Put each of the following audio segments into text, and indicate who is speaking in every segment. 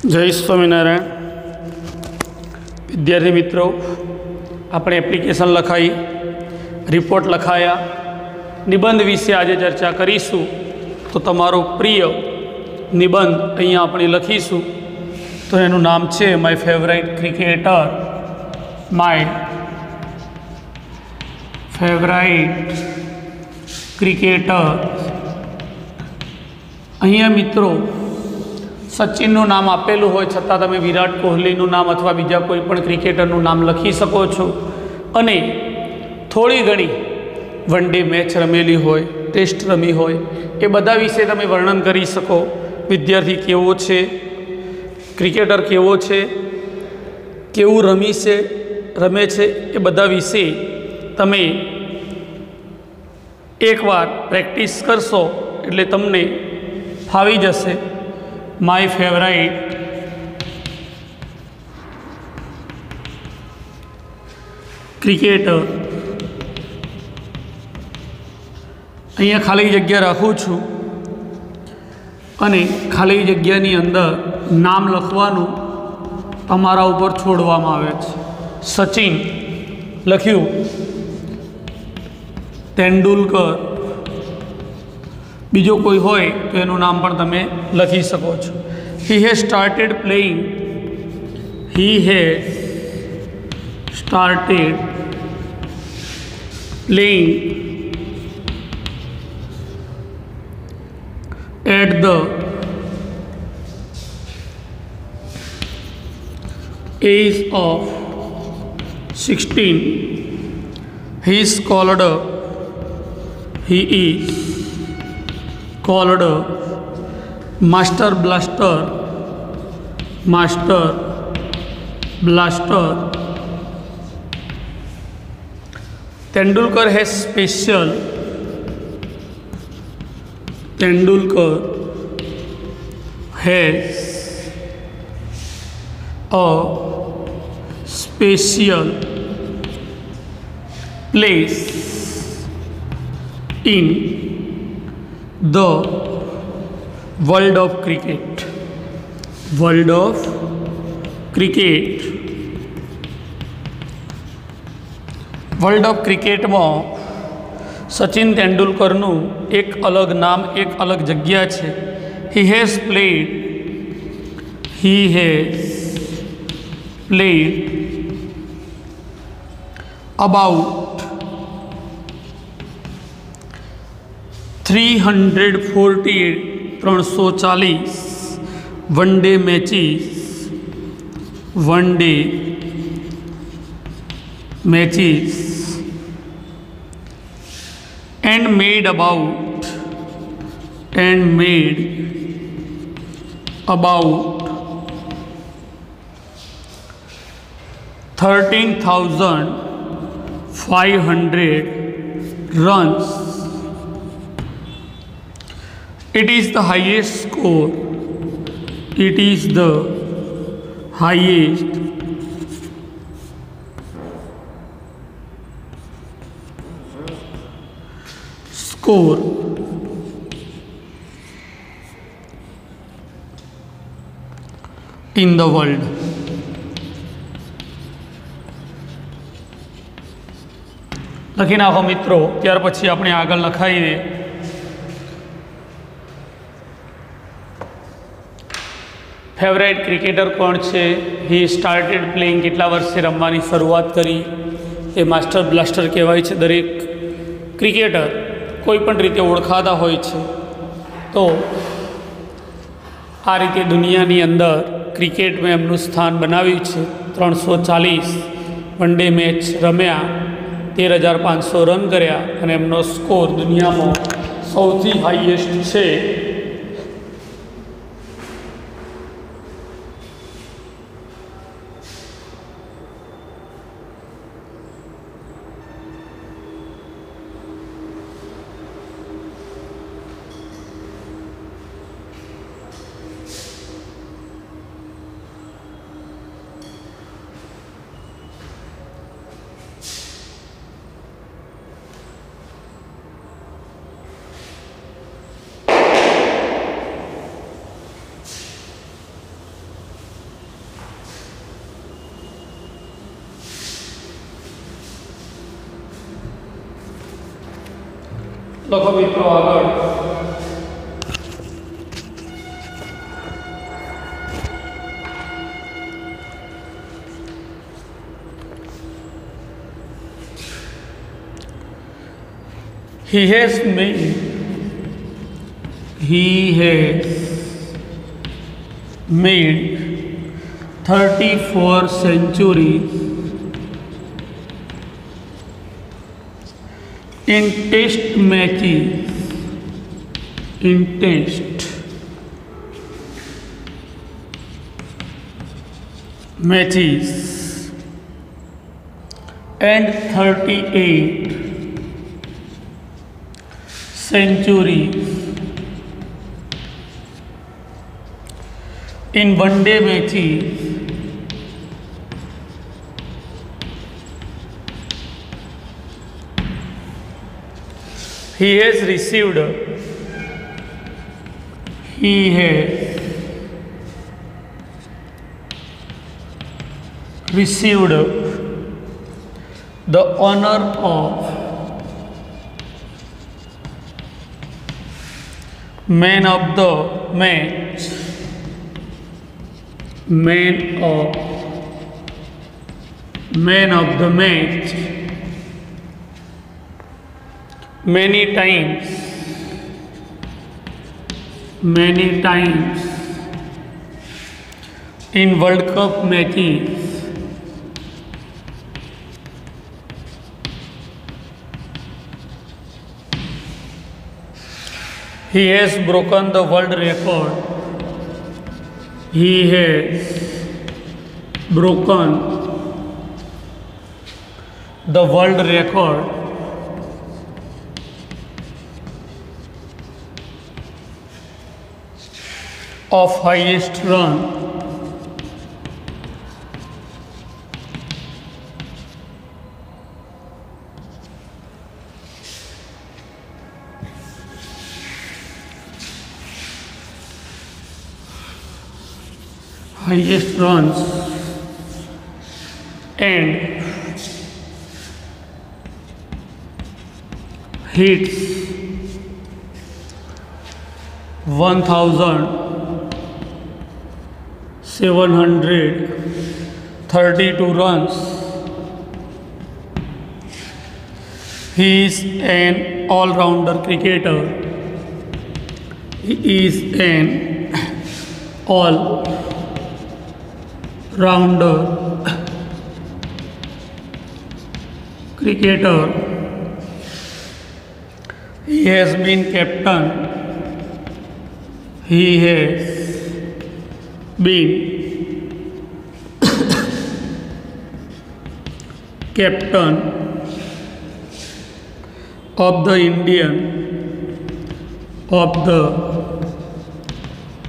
Speaker 1: जय स्वामीनारायण। विद्यार्थी मित्रों, अपने एप्लिकेशन लखाई, रिपोर्ट लखाया, निबंध विषे आज चर्चा करीशू। तो तमारो प्रिय निबंध अहीं अपने लखीशू। तो एनु नाम है my favourite cricketer. My favourite cricketer. अहींया मित्रों सचिनનું નામ આપેલું હોય છતાં તમે વિરાટ કોહલીનું નામ અથવા બીજા કોઈ પણ ક્રિકેટરનું નામ લખી શકો છો અને થોડી ઘણી વન ડે મેચ રમેલી હોય, ટેસ્ટ રમી હોય, એ બધા વિશે તમે વર્ણન કરી શકો। વિદ્યાર્થી કેવો છે, ક્રિકેટર કેવો છે, કેવું રમે છે, એ બધા વિશે તમે એકવાર પ્રેક્ટિસ કરશો એટલે તમને ફાવી જશે। My favourite cricketer. अहींया खाली जग्या राखूँ छूँ अने खाली जग्यानी अंदर नाम लखवानुं तमारा उपर छोड़वामां आवे छे। सचिन लख्युं, तेंडुलकर, बीजो कोई होय तो एनु नाम पण तमे लखी सको छो। He has started playing, he has started playing at the age of 16। He is called, he is called Master Blaster, Master Blaster। Tendulkar has special, Tendulkar has a special place in the world of cricket, world of cricket। World of cricket में सचिन तेंडुलकरनु एक अलग नाम, एक अलग जग्या है। He has played, he has played about 340 one day matches, one day matches and made about 13,500 runs। It is the highest score, it is the highest score in the world। लखी नाखो मित्रों। त्यार पछी आपणे आगळ लखाईए फेवरेट क्रिकेटर कौन है, ही स्टार्टेड प्लेइंग, केटला वर्षे रमवानी शुरुआत करी, ए मास्टर ब्लास्टर कहवाय छे। दरेक क्रिकेटर कोईपण रीते ओळखाता होय छे। तो आ रीते दुनियानी अंदर क्रिकेट में एमनुं स्थान बनाव्युं छे। 340 वनडे मैच रम्या, 13,500 रन कर्या अने एमनो स्कोर दुनिया में सौथी हाईएस्ट है। લખો મિત્રો આગળ. He has made 34 centuries in test matches and 38 centuries in one-day matches he has received the honor of man of the match many times in World Cup matches he has broken the world record. He has broken the world record of highest run runs and hits 1,732 runs. He is an all-rounder cricketer. He is an all-rounder cricketer. He has been captain. He has been captain of the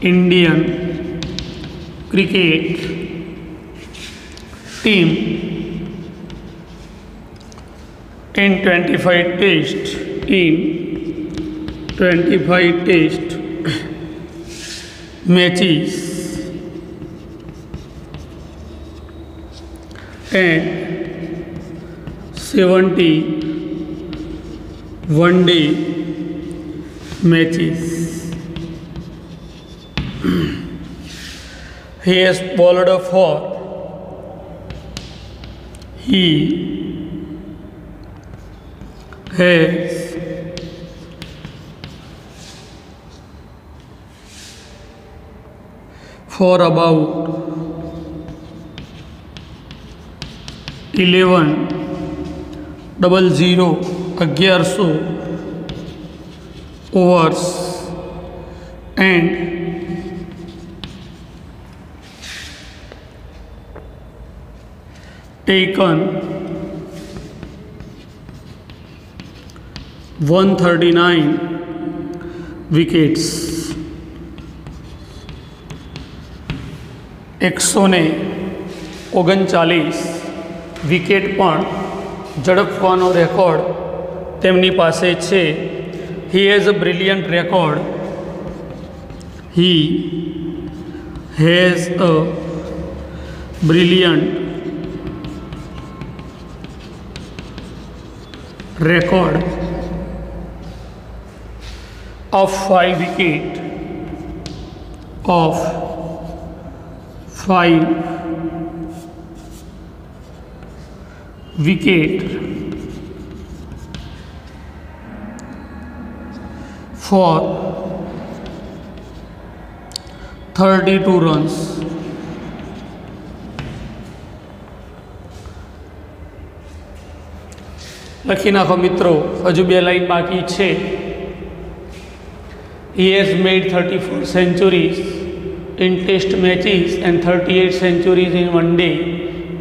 Speaker 1: Indian cricket team in 25 test matches and 70 one-day matches. He has bowled for about 11,1100 overs and taken 139 wickets. 139 wicket પણ ઝડપવાનો record તેમની પાસે છે. He has a brilliant record. He has a brilliant record of 5 wicket, of 5 wicket for 32 runs. લખી નાખો મિત્રો, હજુ 2 line બાકી છે. He has made 34 centuries in test matches and 38 centuries in one-day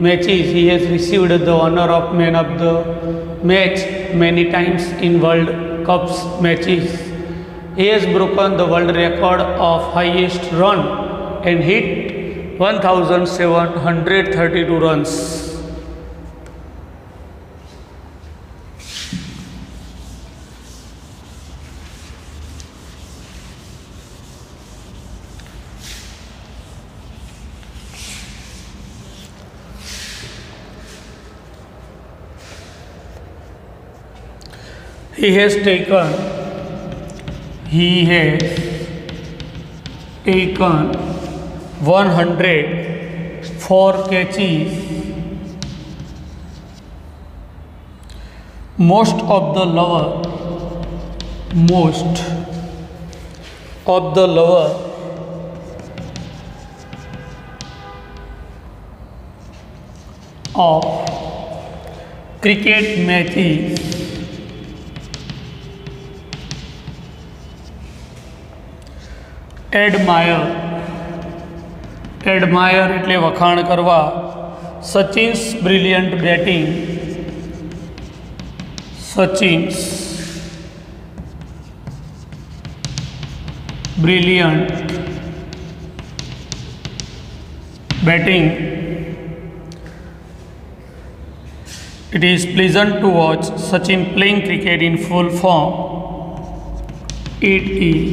Speaker 1: matches. He has received the honor of man of the match many times in World Cups matches. He has broken the world record of highest run and hit 1732 runs. He has taken 104 catches. Most of the lower of cricket matches admire એટલે વખાણ કરવા. Sachin's brilliant batting, Sachin's brilliant batting. It is pleasant to watch Sachin playing cricket in full form. It is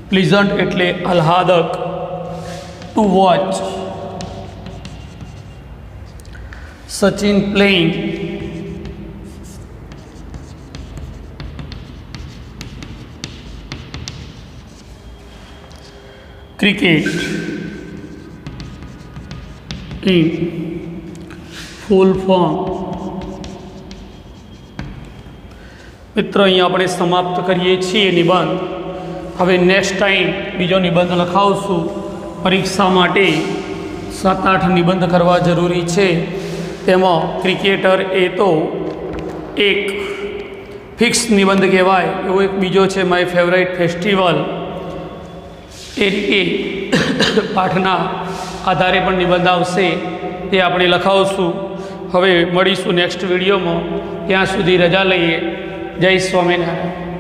Speaker 1: pleasant એટલે આહલાદક, to watch Sachin playing cricket in full form. મિત્રો અહીંયા આપણે સમાપ્ત કરીએ છીએ નિબંધ. હવે નેક્સ્ટ ટાઈમ બીજો નિબંધ લખાવશું. પરીક્ષા માટે 7-8 નિબંધ કરવા જરૂરી છે. તેમાં ક્રિકેટર એ તો એક ફિક્સ નિબંધ કહેવાય, એવો એક બીજો છે માય ફેવરાઇટ ફેસ્ટિવલ. એ રીતે પાઠના આધારે પણ નિબંધ આવશે, તે આપણે લખાવશું. હવે મળીશું નેક્સ્ટ વિડીયોમાં. ત્યાં સુધી રજા લઈએ. જય સ્વામિનારાયણ.